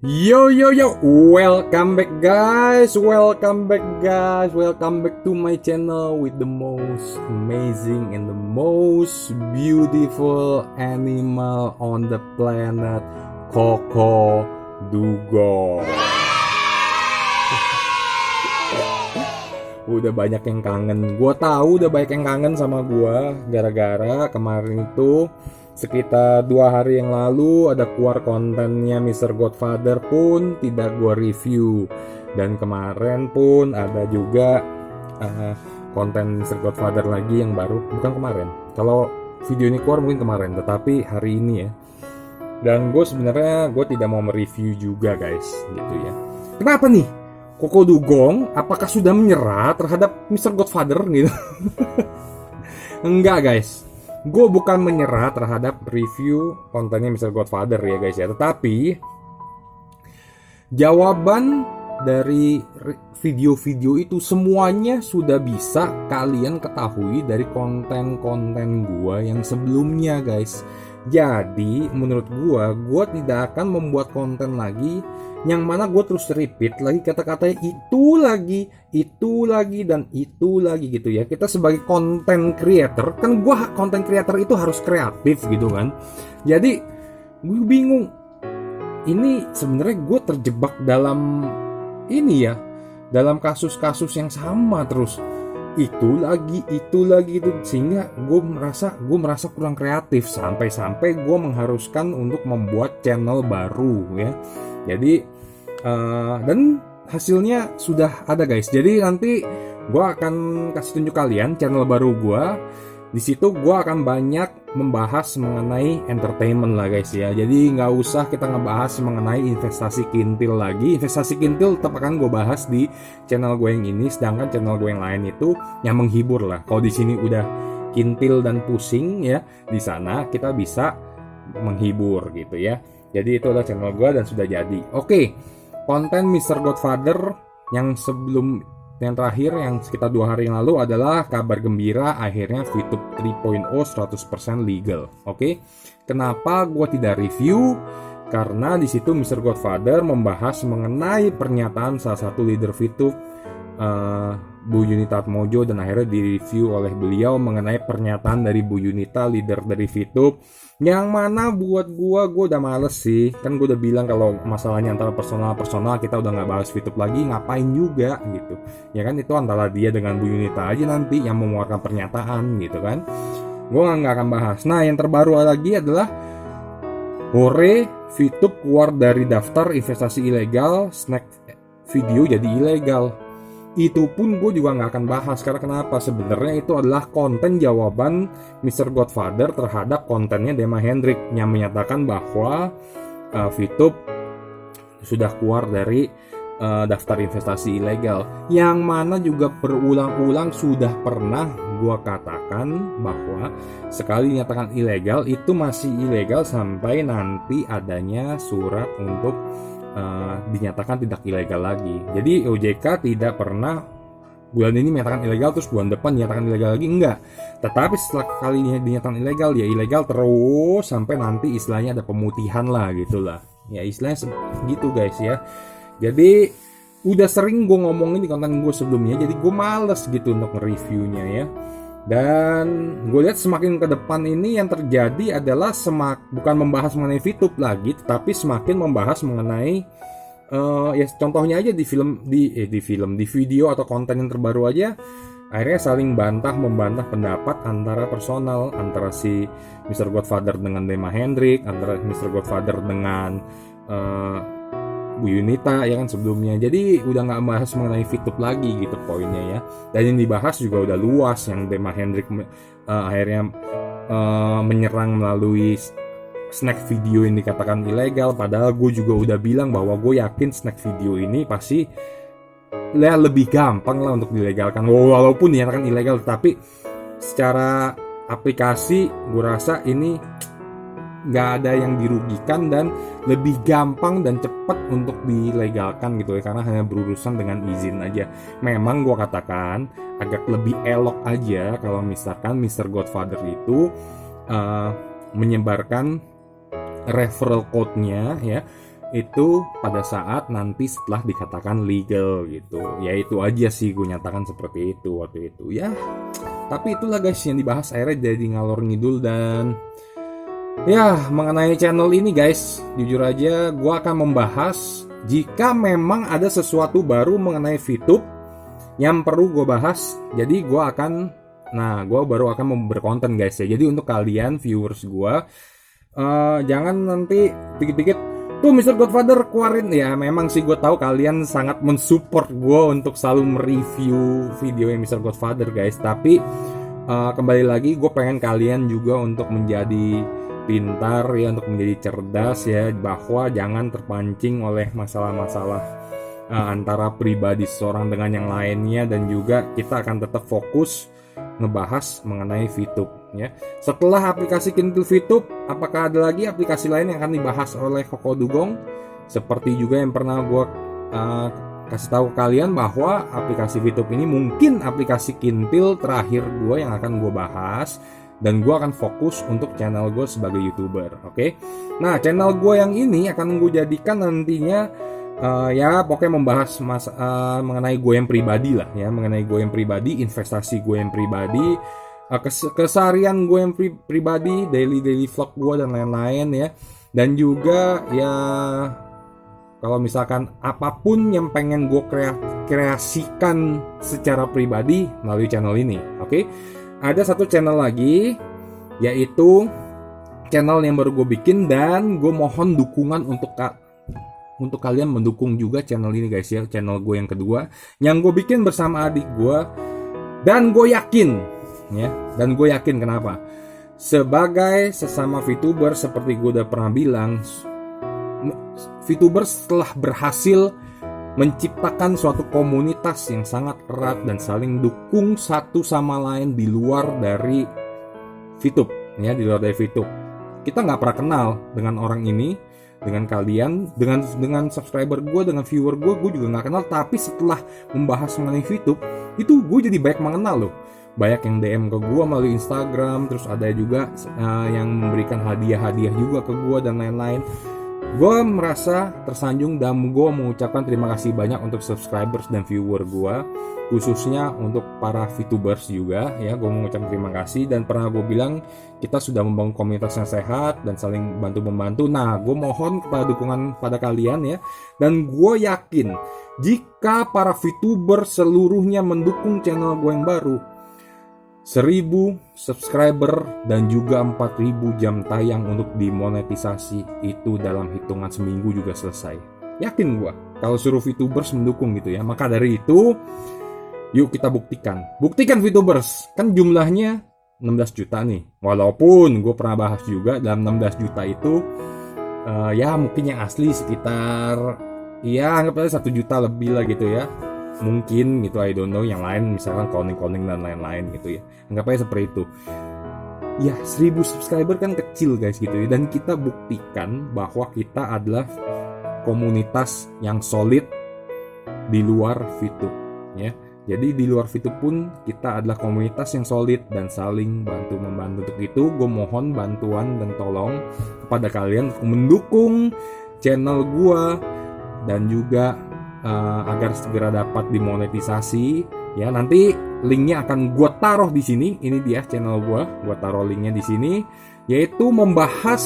Yo yo yo, welcome back guys, welcome back to my channel with the most amazing and the most beautiful animal on the planet, Koko Dugong. Udah banyak yang kangen, gua tahu udah banyak yang kangen sama gua gara-gara kemarin itu sekitar 2 hari yang lalu ada keluar kontennya Mr. Godfather pun tidak gua review, dan kemarin pun ada juga konten Mr. Godfather lagi yang baru, bukan kemarin, kalau video ini keluar mungkin kemarin, tetapi hari ini ya. Dan gue sebenarnya tidak mau mereview juga guys, gitu ya. Kenapa nih Koko Dugong? Apakah sudah menyerah terhadap Mr. Godfather gitu? Enggak guys, gue bukan menyerah terhadap review kontennya Mr. Godfather ya guys ya. Tetapi jawaban dari video-video itu semuanya sudah bisa kalian ketahui dari konten-konten gue yang sebelumnya guys. Jadi menurut gue tidak akan membuat konten lagi yang mana gue terus repeat lagi kata-katanya itu lagi dan itu lagi gitu ya. Kita sebagai content creator, kan gue content creator itu harus kreatif gitu kan. Jadi gue bingung, ini sebenarnya gue terjebak dalam ini ya, dalam kasus-kasus yang sama terus, itu lagi itu, sehingga gue merasa kurang kreatif sampai gue mengharuskan untuk membuat channel baru ya. Jadi dan hasilnya sudah ada guys. Jadi nanti gue akan kasih tunjuk kalian channel baru gue. Di situ gue akan banyak membahas mengenai entertainment lah guys ya. Jadi nggak usah kita ngebahas mengenai investasi kintil lagi. Investasi kintil tetap akan gue bahas di channel gue yang ini. Sedangkan channel gue yang lain itu yang menghibur lah. Kalau di sini udah kintil dan pusing ya, di sana kita bisa menghibur gitu ya. Jadi itu adalah channel gue dan sudah jadi. Oke, konten Mr. Godfather yang terakhir yang sekitar 2 hari yang lalu adalah kabar gembira, akhirnya VTube 3.0 100% legal. Oke. Kenapa gue tidak review? Karena di situ Mr. Godfather membahas mengenai pernyataan salah satu leader VTube, Bu Yunita Atmojo, dan akhirnya direview oleh beliau mengenai pernyataan dari Bu Yunita, leader dari VTube, yang mana buat gue udah males sih. Kan gue udah bilang kalau masalahnya antara personal kita udah nggak bahas VTube lagi, ngapain juga gitu ya kan. Itu antara dia dengan Bu Yunita aja nanti yang mengeluarkan pernyataan gitu kan. Gue nggak akan bahas. Nah yang terbaru lagi adalah Hore, VTube keluar dari daftar investasi ilegal, snack video jadi ilegal. Itu pun gue juga nggak akan bahas. Karena kenapa? Sebenarnya itu adalah konten jawaban Mr. Godfather terhadap kontennya Dema Hendrik yang menyatakan bahwa VTube sudah keluar dari daftar investasi ilegal, yang mana juga berulang-ulang sudah pernah gue katakan bahwa sekali dinyatakan ilegal itu masih ilegal sampai nanti adanya surat untuk dinyatakan tidak ilegal lagi. Jadi OJK tidak pernah bulan ini menyatakan ilegal terus bulan depan dinyatakan ilegal lagi, enggak. Tetapi setelah kali ini dinyatakan ilegal ya ilegal terus sampai nanti istilahnya ada pemutihan lah gitulah. Ya istilahnya gitu guys ya. Jadi udah sering gue ngomongin di konten gue sebelumnya, jadi gue males gitu untuk nge-reviewnya ya. Dan gue lihat semakin ke depan ini yang terjadi adalah bukan membahas mengenai VTube lagi, tetapi semakin membahas mengenai ya contohnya aja di video atau konten yang terbaru aja, akhirnya saling membantah pendapat antara personal, antara si Mr. Godfather dengan Dema Hendrik, antara Mr. Godfather dengan Bu Yunita ya kan sebelumnya. Jadi udah nggak bahas mengenai VTube lagi gitu poinnya ya. Dan yang dibahas juga udah luas, yang Dema Hendrik akhirnya menyerang melalui snack video yang dikatakan ilegal. Padahal gue juga udah bilang bahwa gue yakin snack video ini pasti lebih gampang lah untuk dilegalkan. Walaupun dinyatakan ilegal, tapi secara aplikasi gue rasa ini nggak ada yang dirugikan dan lebih gampang dan cepat untuk dilegalkan gitu ya, karena hanya berurusan dengan izin aja. Memang gue katakan agak lebih elok aja kalau misalkan Mr. Godfather itu menyebarkan referral code-nya ya itu pada saat nanti setelah dikatakan legal gitu. Ya itu aja sih gue nyatakan seperti itu waktu itu ya. Tapi itulah guys yang dibahas, akhirnya jadi ngalor ngidul. Dan ya mengenai channel ini guys, jujur aja gue akan membahas jika memang ada sesuatu baru mengenai VTube yang perlu gue bahas. Jadi gue baru akan berkonten guys ya. Jadi untuk kalian viewers gue, jangan nanti dikit-dikit tuh Mr. Godfather keluarin. Ya memang sih gue tahu kalian sangat mensupport gue untuk selalu mereview video yang Mr. Godfather guys. Tapi kembali lagi gue pengen kalian juga untuk menjadi pintar ya, untuk menjadi cerdas ya, bahwa jangan terpancing oleh masalah-masalah antara pribadi seorang dengan yang lainnya. Dan juga kita akan tetap fokus ngebahas mengenai VTube ya. Setelah aplikasi Kintil VTube, apakah ada lagi aplikasi lain yang akan dibahas oleh Koko Dugong? Seperti juga yang pernah gue kasih tahu ke kalian bahwa aplikasi VTube ini mungkin aplikasi Kintil terakhir gue yang akan gue bahas. Dan gue akan fokus untuk channel gue sebagai YouTuber, oke? Nah, channel gue yang ini akan gue jadikan nantinya ya pokoknya membahas mengenai gue yang pribadi lah ya, mengenai gue yang pribadi, investasi gue yang pribadi, keseharian gue yang pribadi, daily vlog gue dan lain-lain ya. Dan juga ya kalau misalkan apapun yang pengen gue kreasikan secara pribadi melalui channel ini, oke? Ada satu channel lagi, yaitu channel yang baru gue bikin, dan gue mohon dukungan untuk kalian mendukung juga channel ini guys ya. Channel gue yang kedua yang gue bikin bersama adik gue, dan gue yakin ya, dan gue yakin kenapa? Sebagai sesama VTuber, seperti gue udah pernah bilang, VTuber setelah berhasil menciptakan suatu komunitas yang sangat erat dan saling dukung satu sama lain di luar dari VTube ya, di luar dari VTube. Kita nggak pernah kenal dengan orang ini, dengan kalian, dengan subscriber gue, dengan viewer gue juga nggak kenal. Tapi setelah membahas mengenai VTube, itu gue jadi banyak mengenal loh. Banyak yang DM ke gue melalui Instagram, terus ada juga yang memberikan hadiah-hadiah juga ke gue dan lain-lain. Gue merasa tersanjung dan gue mengucapkan terima kasih banyak untuk subscribers dan viewer gue, khususnya untuk para VTubers juga ya. Gue mengucapkan terima kasih, dan pernah gue bilang kita sudah membangun komunitas yang sehat dan saling bantu-membantu. Nah, gue mohon kepada dukungan pada kalian ya, dan gue yakin jika para VTuber seluruhnya mendukung channel gue yang baru, 1000 subscriber dan juga 4000 jam tayang untuk dimonetisasi itu dalam hitungan seminggu juga selesai. Yakin gua kalau suruh VTubers mendukung gitu ya. Maka dari itu, yuk kita buktikan VTubers. Kan jumlahnya 16 juta nih. Walaupun gue pernah bahas juga dalam 16 juta itu ya mungkin yang asli sekitar ya anggap aja 1 juta lebih lah gitu ya. Mungkin gitu, I don't know, yang lain misalkan cloning dan lain-lain gitu ya. Anggap aja seperti itu. Ya 1000 subscriber kan kecil guys gitu ya. Dan kita buktikan bahwa kita adalah komunitas yang solid di luar VTube ya. Jadi di luar VTube pun kita adalah komunitas yang solid dan saling bantu-membantu. Untuk itu gue mohon bantuan dan tolong kepada kalian untuk mendukung channel gue, dan juga agar segera dapat dimonetisasi ya. Nanti linknya akan gue taruh di sini. Ini dia channel gue taruh linknya di sini, yaitu membahas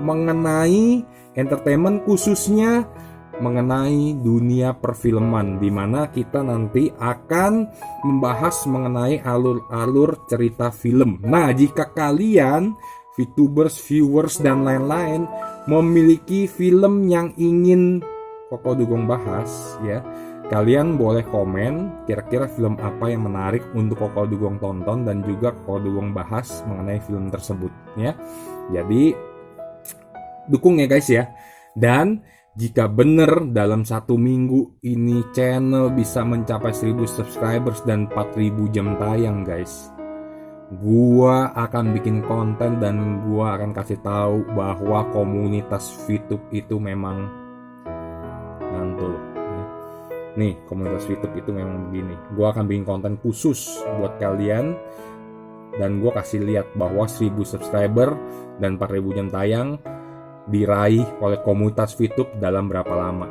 mengenai entertainment, khususnya mengenai dunia perfilman, di mana kita nanti akan membahas mengenai alur-alur cerita film. Nah, jika kalian VTubers, viewers dan lain-lain memiliki film yang ingin Koko Dugong bahas ya, kalian boleh komen kira-kira film apa yang menarik untuk Koko Dugong tonton dan juga Koko Dugong bahas mengenai film tersebut ya. Jadi dukung ya guys ya. Dan jika benar dalam 1 minggu ini channel bisa mencapai 1000 subscribers dan 4000 jam tayang guys, gua akan bikin konten dan gua akan kasih tahu bahwa komunitas VTube itu memang mantul. Nih, komunitas VTube itu memang begini. Gua akan bikin konten khusus buat kalian, dan gua kasih lihat bahwa 1000 subscriber dan 4000 jam tayang diraih oleh komunitas VTube dalam berapa lama.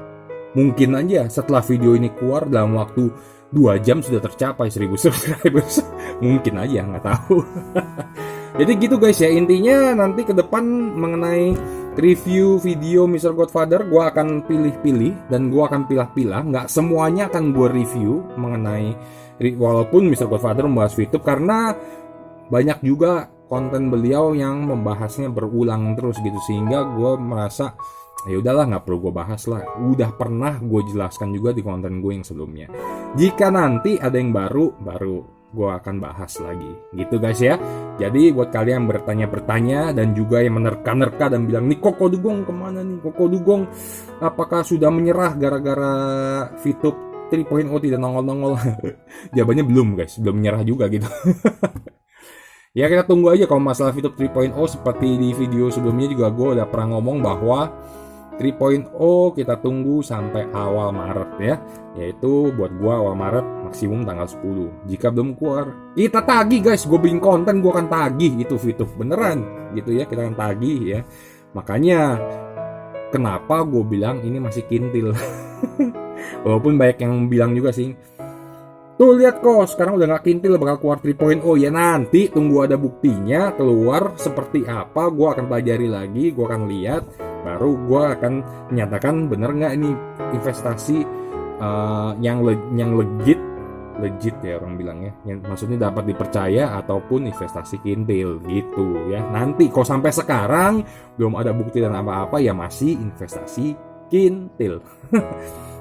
Mungkin aja setelah video ini keluar dalam waktu 2 jam sudah tercapai 1000 subscribers. Mungkin aja, nggak tahu. Jadi gitu guys ya, intinya nanti ke depan mengenai review video Mr. Godfather gue akan pilih-pilih dan gue akan pilah-pilah. Nggak semuanya akan gue review mengenai, walaupun Mr. Godfather membahas VTube, karena banyak juga konten beliau yang membahasnya berulang terus gitu, sehingga gue merasa ya udahlah, nggak perlu gue bahas lah, udah pernah gue jelaskan juga di konten gue yang sebelumnya. Jika nanti ada yang baru gue akan bahas lagi gitu guys ya. Jadi buat kalian yang bertanya-bertanya dan juga yang menerka-nerka dan bilang, nih Koko Dugong kemana nih, Koko Dugong apakah sudah menyerah gara-gara VTube 3.0 tidak nongol-nongol? Jawabannya belum guys, belum menyerah juga gitu. Ya kita tunggu aja. Kalau masalah VTube 3.0, seperti di video sebelumnya juga gue udah pernah ngomong bahwa 3.0 kita tunggu sampai awal Maret ya. Yaitu buat gue awal Maret, maksimum tanggal 10. Jika belum keluar, kita tagih guys. Gue bikin konten, gue akan tagih itu VTube beneran gitu ya. Kita akan tagih ya. Makanya kenapa gue bilang ini masih kintil. Walaupun banyak yang bilang juga sih, tuh lihat kok sekarang udah gak kintil, bakal keluar 3.0. Ya nanti tunggu ada buktinya keluar seperti apa, gue akan pelajari lagi, gue akan lihat, baru gue akan menyatakan bener nggak ini investasi yang legit ya orang bilangnya, yang maksudnya dapat dipercaya ataupun investasi kintil gitu ya. Nanti kok sampai sekarang belum ada bukti dan apa-apa, ya masih investasi kintil.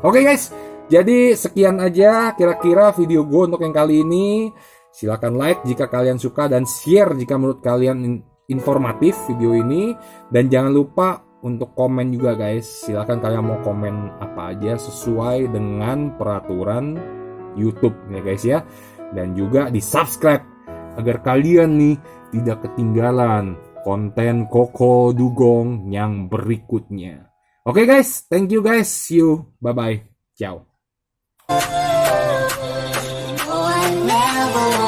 Oke guys, jadi sekian aja kira-kira video gue untuk yang kali ini. Silahkan like jika kalian suka dan share jika menurut kalian informatif video ini. Dan jangan lupa untuk komen juga guys. Silahkan kalian mau komen apa aja sesuai dengan peraturan YouTube ya guys ya. Dan juga di subscribe agar kalian nih tidak ketinggalan konten Koko Dugong yang berikutnya. Oke guys, thank you guys. See you. Bye-bye. Ciao. Oh, I never